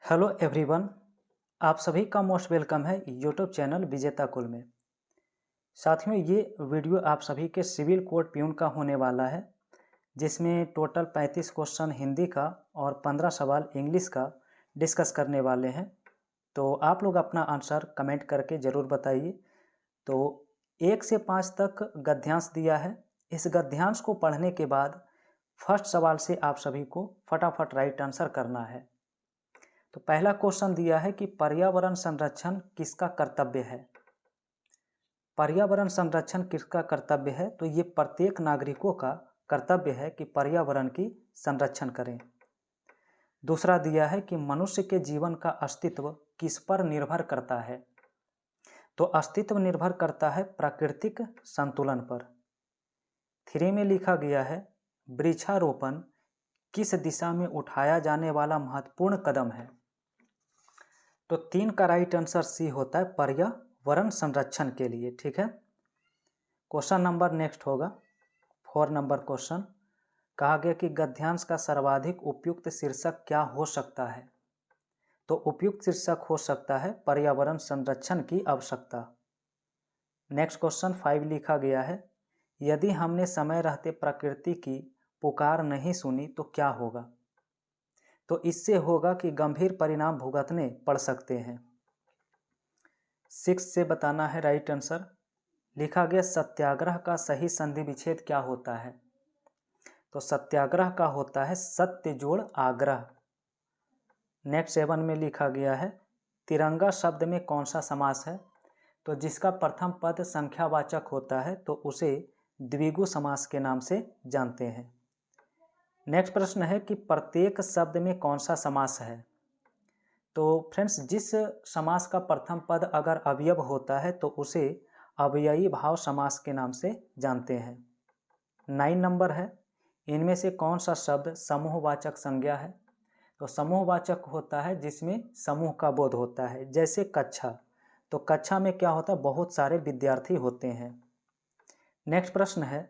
Hello everyone. आप सभी का मोस्ट वेलकम है यूट्यूब चैनल विजेता कुल में। साथियों, ये वीडियो आप सभी के सिविल कोड प्यून का होने वाला है, जिसमें टोटल 35 क्वेश्चन हिंदी का और 15 सवाल इंग्लिश का डिस्कस करने वाले हैं। तो आप लोग अपना आंसर कमेंट करके ज़रूर बताइए। तो 1 से 5 तक गद्यांश दिया है। इस गद्यांश को पढ़ने के बाद फर्स्ट सवाल से आप सभी को फटाफट राइट आंसर करना है। तो पहला क्वेश्चन दिया है कि पर्यावरण संरक्षण किसका कर्तव्य है। पर्यावरण संरक्षण किसका कर्तव्य है? तो ये प्रत्येक नागरिकों का कर्तव्य है कि पर्यावरण की संरक्षण करें। दूसरा दिया है कि मनुष्य के जीवन का अस्तित्व किस पर निर्भर करता है। तो अस्तित्व निर्भर करता है प्राकृतिक संतुलन पर। 3 में लिखा गया है वृक्षारोपण किस दिशा में उठाया जाने वाला महत्वपूर्ण कदम है। तो 3 का राइट आंसर सी होता है, पर्यावरण संरक्षण के लिए। ठीक है। क्वेश्चन नंबर नेक्स्ट होगा 4 नंबर क्वेश्चन। कहा गया कि गद्यांश का सर्वाधिक उपयुक्त शीर्षक क्या हो सकता है। तो उपयुक्त शीर्षक हो सकता है पर्यावरण संरक्षण की आवश्यकता। नेक्स्ट क्वेश्चन 5 लिखा गया है यदि हमने समय रहते प्रकृति की पुकार नहीं सुनी तो क्या होगा। तो इससे होगा कि गंभीर परिणाम भुगतने पड़ सकते हैं। 6 से बताना है राइट आंसर। लिखा गया सत्याग्रह का सही संधि विच्छेद क्या होता है। तो सत्याग्रह का होता है सत्य जोड़ आग्रह। नेक्स्ट 7 में लिखा गया है तिरंगा शब्द में कौन सा समास है। तो जिसका प्रथम पद संख्यावाचक होता है तो उसे द्विगु समास के नाम से जानते हैं। नेक्स्ट प्रश्न है कि प्रत्येक शब्द में कौन सा समास है। तो फ्रेंड्स, जिस समास का प्रथम पद अगर अवयव होता है तो उसे अवयवी भाव समास के नाम से जानते हैं। 9 नंबर है इनमें से कौन सा शब्द समूहवाचक संज्ञा है। तो समूहवाचक होता है जिसमें समूह का बोध होता है, जैसे कक्षा। तो कक्षा में क्या होता है, बहुत सारे विद्यार्थी होते हैं। नेक्स्ट प्रश्न है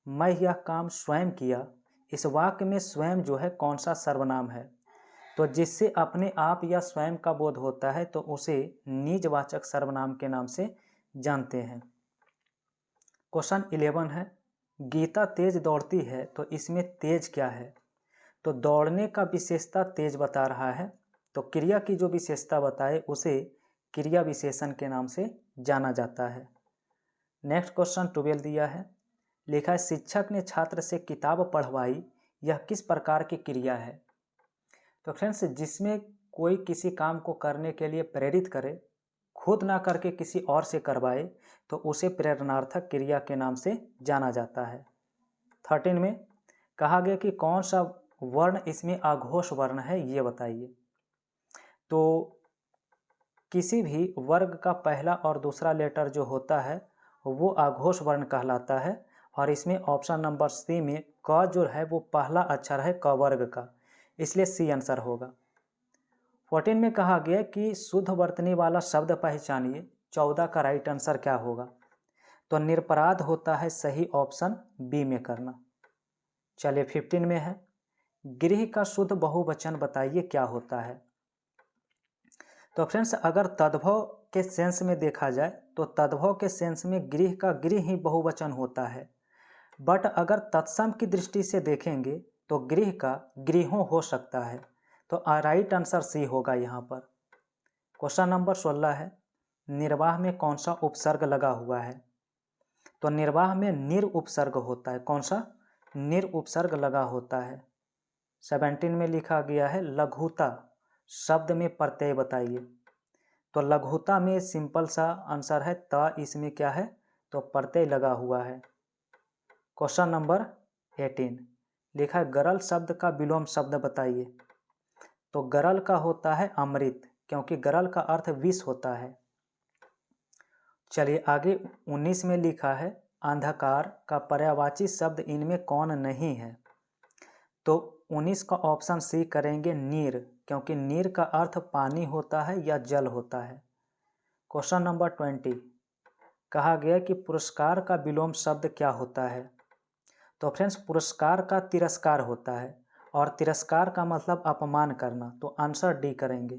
मैं यह काम स्वयं किया, इस वाक्य में स्वयं जो है कौन सा सर्वनाम है। तो जिससे अपने आप या स्वयं का बोध होता है तो उसे निजवाचक सर्वनाम के नाम से जानते हैं। क्वेश्चन 11 है गीता तेज दौड़ती है तो इसमें तेज क्या है। तो दौड़ने का विशेषता तेज बता रहा है, तो क्रिया की जो विशेषता बताए उसे क्रिया विशेषण के नाम से जाना जाता है। नेक्स्ट क्वेश्चन 12 दिया है, लिखा है शिक्षक ने छात्र से किताब पढ़वाई, यह किस प्रकार की क्रिया है। तो फ्रेंड्स, जिसमें कोई किसी काम को करने के लिए प्रेरित करे, खुद ना करके किसी और से करवाए, तो उसे प्रेरणार्थक क्रिया के नाम से जाना जाता है। 13 में कहा गया कि कौन सा वर्ण इसमें अघोष वर्ण है, ये बताइए। तो किसी भी वर्ग का पहला और दूसरा लेटर जो होता है वो अघोष वर्ण कहलाता है, और इसमें ऑप्शन नंबर सी में क जो है वो पहला अक्षर है क वर्ग का, इसलिए सी आंसर होगा। 14 में कहा गया कि शुद्ध वर्तनी वाला शब्द पहचानिए, 14 का राइट आंसर क्या होगा। तो निरपराध होता है सही ऑप्शन बी में करना। चलिए 15 में है गृह का शुद्ध बहुवचन बताइए क्या होता है। तो फ्रेंड्स, अगर तद्भव के सेंस में देखा जाए तो तद्भव के सेंस में गृह का गृह ही बहुवचन होता है, बट अगर तत्सम की दृष्टि से देखेंगे तो गृह का गृहों हो सकता है। तो राइट आंसर सी होगा यहाँ पर। क्वेश्चन नंबर 16 है निर्वाह में कौन सा उपसर्ग लगा हुआ है। तो निर्वाह में निर उपसर्ग होता है। कौन सा? निर उपसर्ग लगा होता है। 17 में लिखा गया है लघुता शब्द में प्रत्यय बताइए। तो लघुता में सिंपल सा आंसर है त, इसमें क्या है तो प्रत्यय लगा हुआ है। क्वेश्चन नंबर 18 लिखा है गरल शब्द का विलोम शब्द बताइए। तो गरल का होता है अमृत, क्योंकि गरल का अर्थ विष होता है। चलिए आगे 19 में लिखा है अंधकार का पर्यायवाची शब्द इनमें कौन नहीं है। तो 19 का ऑप्शन सी करेंगे नीर, क्योंकि नीर का अर्थ पानी होता है या जल होता है। क्वेश्चन नंबर 20 कहा गया कि पुरस्कार का विलोम शब्द क्या होता है। तो फ्रेंड्स, पुरस्कार का तिरस्कार होता है, और तिरस्कार का मतलब अपमान करना, तो आंसर डी करेंगे।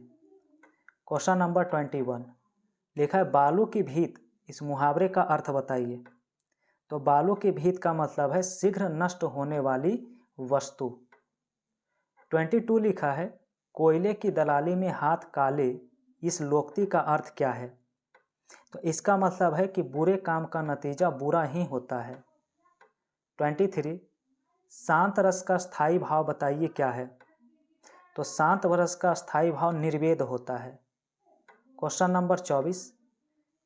क्वेश्चन नंबर 21 लिखा है बालू की भीत, इस मुहावरे का अर्थ बताइए। तो बालू की भीत का मतलब है शीघ्र नष्ट होने वाली वस्तु। 22 लिखा है कोयले की दलाली में हाथ काले, इस लोकोक्ति का अर्थ क्या है। तो इसका मतलब है कि बुरे काम का नतीजा बुरा ही होता है। 23 शांत रस का स्थायी भाव बताइए क्या है। तो शांत रस का स्थायी भाव निर्वेद होता है। क्वेश्चन नंबर 24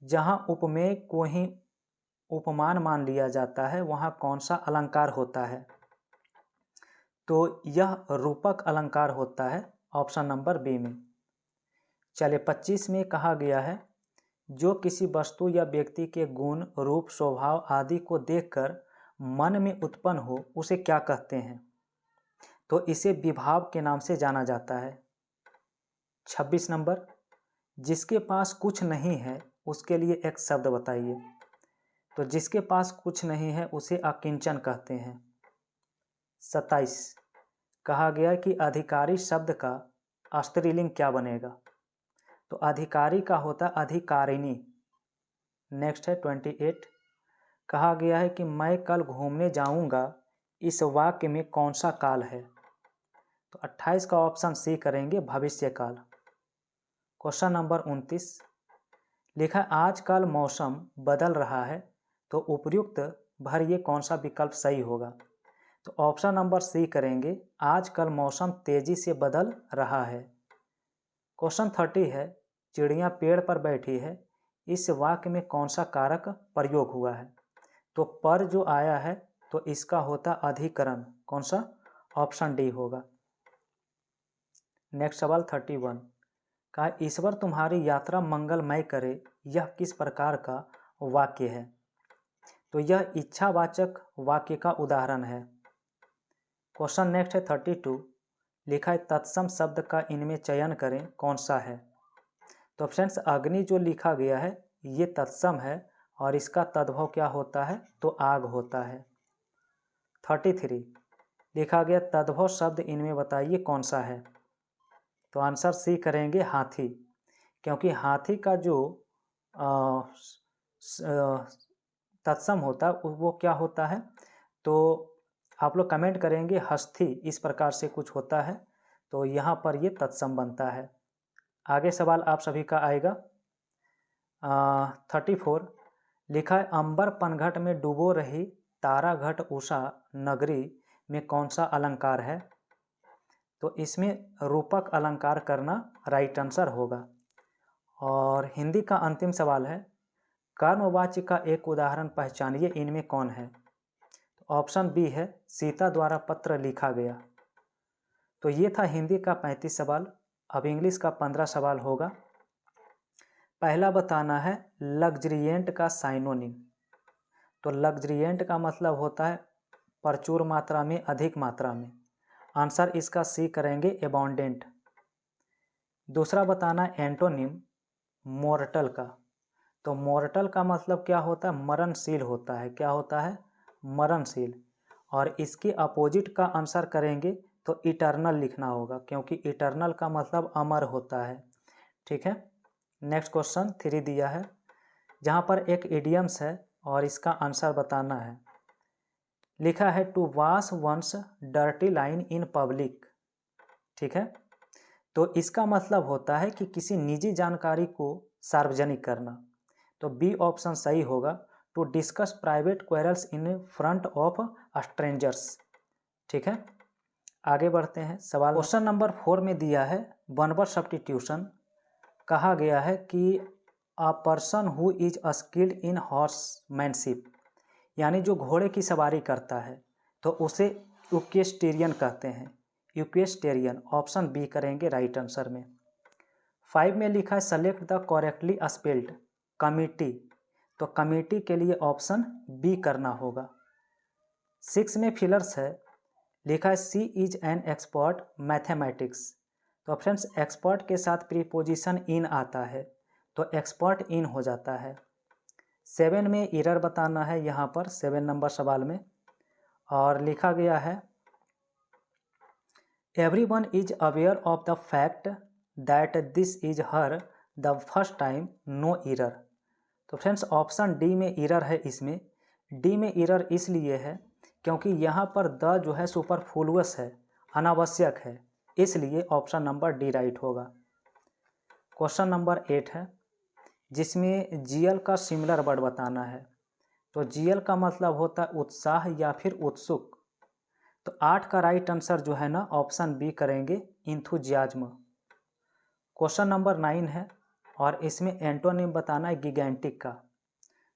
जहाँ उपमेय को ही उपमान मान लिया जाता है वहाँ कौन सा अलंकार होता है। तो यह रूपक अलंकार होता है, ऑप्शन नंबर बी में। चलिए 25 में कहा गया है जो किसी वस्तु या व्यक्ति के गुण, रूप, स्वभाव आदि को देखकर मन में उत्पन्न हो उसे क्या कहते हैं। तो इसे विभाव के नाम से जाना जाता है। 26 नंबर जिसके पास कुछ नहीं है उसके लिए एक शब्द बताइए। तो जिसके पास कुछ नहीं है उसे अकिंचन कहते हैं। 27 कहा गया कि अधिकारी शब्द का स्त्रीलिंग क्या बनेगा। तो अधिकारी का होता अधिकारिणी। नेक्स्ट है 28 कहा गया है कि मैं कल घूमने जाऊंगा, इस वाक्य में कौन सा काल है। तो 28 का ऑप्शन सी करेंगे, भविष्यकाल। क्वेश्चन नंबर 29 लिखा आजकल मौसम बदल रहा है, तो उपर्युक्त भर ये कौन सा विकल्प सही होगा। तो ऑप्शन नंबर सी करेंगे, आजकल मौसम तेजी से बदल रहा है। क्वेश्चन 30 है चिड़िया पेड़ पर बैठी है, इस वाक्य में कौन सा कारक प्रयोग हुआ है। तो पर जो आया है तो इसका होता अधिकरण, कौन सा, ऑप्शन डी होगा। नेक्स्ट सवाल 31 का ईश्वर तुम्हारी यात्रा मंगलमय करे, यह किस प्रकार का वाक्य है। तो यह इच्छावाचक वाक्य का उदाहरण है। क्वेश्चन नेक्स्ट है 32 लिखा है तत्सम शब्द का इनमें चयन करें, कौन सा है। तो फ्रेंड्स अग्नि जो लिखा गया है ये तत्सम है और इसका तद्भव क्या होता है, तो आग होता है। 33 लिखा गया तद्भव शब्द इनमें बताइए कौन सा है। तो आंसर सी करेंगे, हाथी, क्योंकि हाथी का जो तत्सम होता है वो क्या होता है। तो आप लोग कमेंट करेंगे हस्थी, इस प्रकार से कुछ होता है, तो यहाँ पर ये तत्सम बनता है। आगे सवाल आप सभी का आएगा 34 लिखा है अंबर पनघट में डूबो रही तारा घट उषा नगरी में कौन सा अलंकार है। तो इसमें रूपक अलंकार करना राइट आंसर होगा। और हिंदी का अंतिम सवाल है कर्मवाच्य का एक उदाहरण पहचानिए, इनमें कौन है। तो ऑप्शन बी है सीता द्वारा पत्र लिखा गया। तो ये था हिंदी का 35 सवाल। अब इंग्लिश का 15 सवाल होगा। पहला बताना है लग्जरिएंट का साइनोनिम। तो लग्जरिएंट का मतलब होता है प्रचुर मात्रा में, अधिक मात्रा में। आंसर इसका सी करेंगे, एबॉन्डेंट। दूसरा बताना है एंटोनिम मोर्टल का। तो मोर्टल का मतलब क्या होता है, मरणशील होता है। क्या होता है, मरणशील। और इसके अपोजिट का आंसर करेंगे तो इटर्नल लिखना होगा, क्योंकि इटर्नल का मतलब अमर होता है। ठीक है। नेक्स्ट क्वेश्चन 3 दिया है जहाँ पर एक इडियम्स है और इसका आंसर बताना है। लिखा है to wash one's dirty line in public. ठीक है। तो इसका मतलब होता है कि किसी निजी जानकारी को सार्वजनिक करना। तो बी ऑप्शन सही होगा, to discuss private quarrels in front of strangers. ठीक है। आगे बढ़ते हैं सवाल। क्वेश्चन नंबर 4 में दिया है वन वर्ड सब्स्टिट्यूशन। कहा गया है कि a person who is skilled in horsemanship, यानी जो घोड़े की सवारी करता है तो उसे इक्वेस्टेरियन कहते हैं। इक्वेस्टेरियन, ऑप्शन बी करेंगे राइट आंसर में। 5 में लिखा है select the correctly spelled committee. तो कमिटी के लिए ऑप्शन बी करना होगा। 6 में फिलर्स है, लिखा है सी इज एन एक्सपर्ट मैथमेटिक्स। तो फ्रेंड्स एक्सपर्ट के साथ प्रीपोजिशन इन आता है तो एक्सपर्ट इन हो जाता है। 7 में एरर बताना है यहाँ पर 7 नंबर सवाल में, और लिखा गया है everyone is aware of the fact that this is her the first time, no error. तो फ्रेंड्स ऑप्शन डी में एरर है। इसमें डी में एरर इसलिए है क्योंकि यहाँ पर द जो है सुपरफ्लुअस है, अनावश्यक है, इसलिए ऑप्शन नंबर डी राइट होगा। क्वेश्चन नंबर 8 है जिसमें जीएल का सिमिलर वर्ड बताना है। तो जीएल का मतलब होता है उत्साह या फिर उत्सुक। तो 8 का राइट आंसर जो है ना ऑप्शन बी करेंगे, इंथुजियाज्म। क्वेश्चन नंबर 9 है और इसमें एंटोनिम बताना है गिगैंटिक का।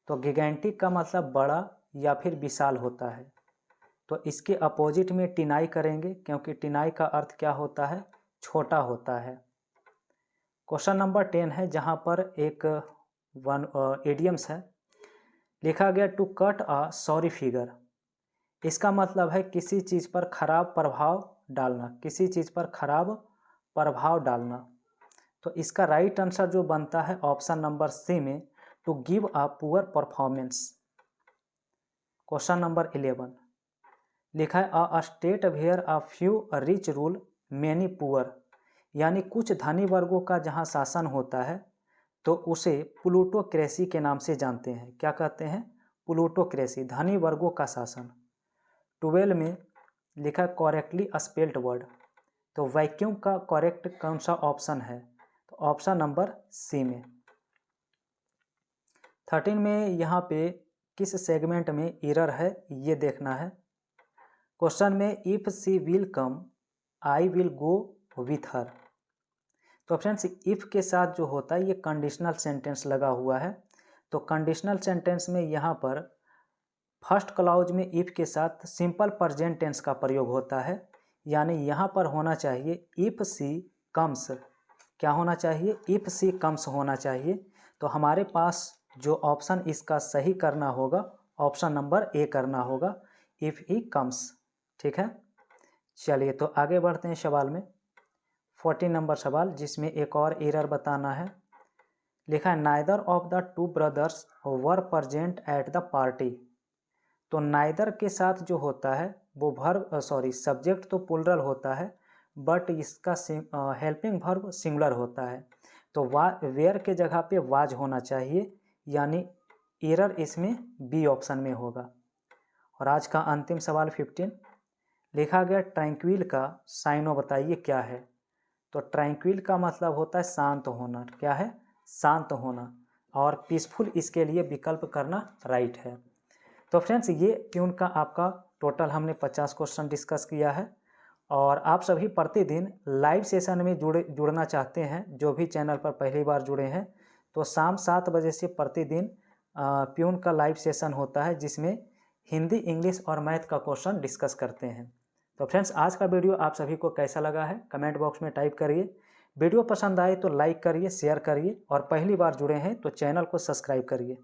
तो गिगैंटिक का मतलब बड़ा या फिर विशाल होता है। तो इसके अपोजिट में टिनाई करेंगे क्योंकि टिनाई का अर्थ क्या होता है, छोटा होता है। क्वेश्चन नंबर 10 है जहाँ पर एक एडियम्स है, लिखा गया to cut a sorry figure. इसका मतलब है किसी चीज़ पर खराब प्रभाव डालना, किसी चीज़ पर खराब प्रभाव डालना। तो इसका राइट आंसर जो बनता है ऑप्शन नंबर सी में, to give a poor performance. Question number 11 लिखा है a state where a few rich rule many poor, यानी कुछ धनी वर्गों का जहां शासन होता है तो उसे प्लूटोक्रेसी के नाम से जानते हैं। क्या कहते हैं, प्लूटोक्रेसी, धनी वर्गों का शासन। 12 में लिखा करेक्टली स्पेल्ड वर्ड। तो वैक्यूम का करेक्ट कौन सा ऑप्शन है, तो ऑप्शन नंबर सी में। 13 में यहाँ पे किस सेगमेंट में एरर है ये देखना है। क्वेश्चन में if she will come I will go with her. तो फ्रेंड्स इफ के साथ जो होता है ये कंडीशनल सेंटेंस लगा हुआ है। तो कंडीशनल सेंटेंस में यहाँ पर फर्स्ट क्लॉज में इफ के साथ सिंपल प्रेजेंट टेंस का प्रयोग होता है, यानी यहाँ पर होना चाहिए इफ सी कम्स। क्या होना चाहिए, इफ सी कम्स होना चाहिए। तो हमारे पास जो ऑप्शन इसका सही करना होगा ऑप्शन नंबर ए करना होगा, इफ ही कम्स। ठीक है, चलिए तो आगे बढ़ते हैं सवाल में। 14 नंबर सवाल जिसमें एक और एरर बताना है। लिखा है neither of the two brothers were present at the party. तो नाइदर के साथ जो होता है वो वर्ब सब्जेक्ट तो प्लूरल होता है बट इसका हेल्पिंग वर्ब सिंगुलर होता है। तो वेयर के जगह पे वाज होना चाहिए, यानी एरर इसमें बी ऑप्शन में होगा। और आज का अंतिम सवाल 15 लिखा गया ट्रैंक्विल का साइनो बताइए क्या है। तो ट्रैंक्विल का मतलब होता है शांत होना। क्या है, शांत होना। और पीसफुल इसके लिए विकल्प करना राइट है। तो फ्रेंड्स ये ट्यून का आपका टोटल हमने 50 क्वेश्चन डिस्कस किया है। और आप सभी प्रतिदिन लाइव सेशन में जुड़ना चाहते हैं, जो भी चैनल पर पहली बार जुड़े हैं, तो शाम 7 बजे से प्रतिदिन प्यून का लाइव सेशन होता है जिसमें हिंदी, इंग्लिश और मैथ का क्वेश्चन डिस्कस करते हैं। तो फ्रेंड्स आज का वीडियो आप सभी को कैसा लगा है कमेंट बॉक्स में टाइप करिए। वीडियो पसंद आए तो लाइक करिए, शेयर करिए और पहली बार जुड़े हैं तो चैनल को सब्सक्राइब करिए।